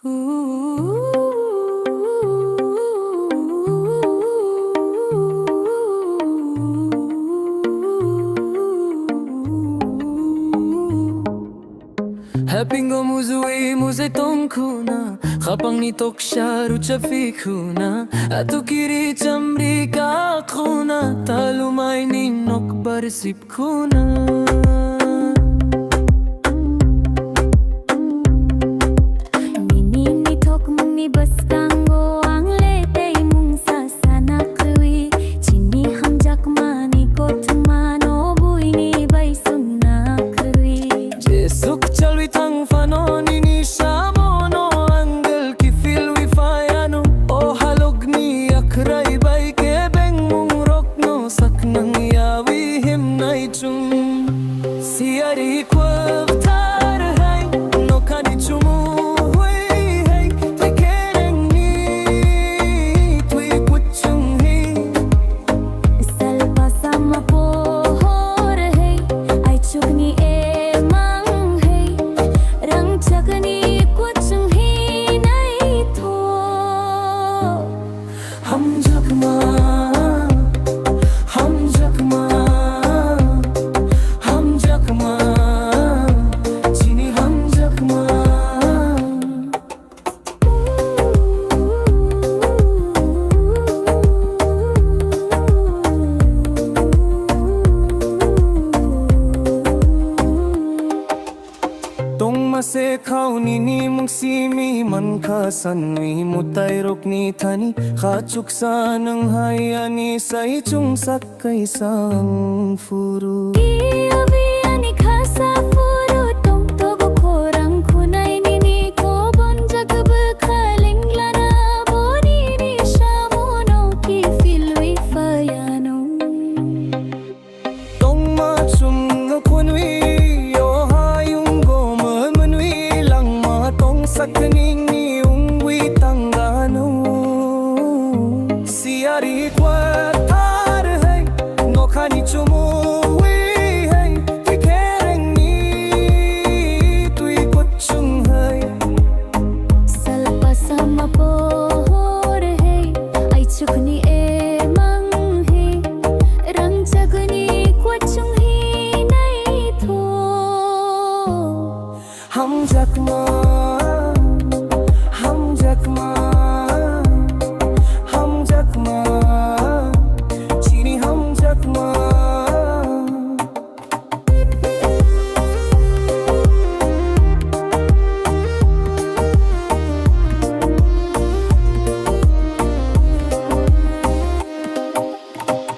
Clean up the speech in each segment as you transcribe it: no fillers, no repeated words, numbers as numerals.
Hapingo muzui muze tongkuna Khapang nitok sharu chafikuna Atu kiri chamri ka khuna Talumay ninok barsip kuna Se khau ni ni mung si mi man kha san mi mutai rok ni thani kha chuk sa nang hai ani sai chung sak kai sang furu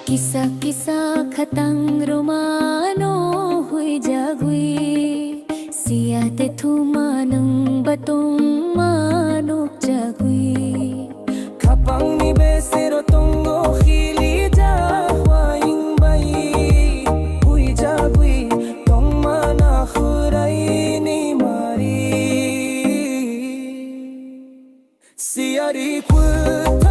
Kisah-kisah khatang romano hui jagui Sia te thuma nang batong manok jagui Kapang ni besero tongo khili ja hwaing bai hui jagui tong mana khurai ni mari Siari kut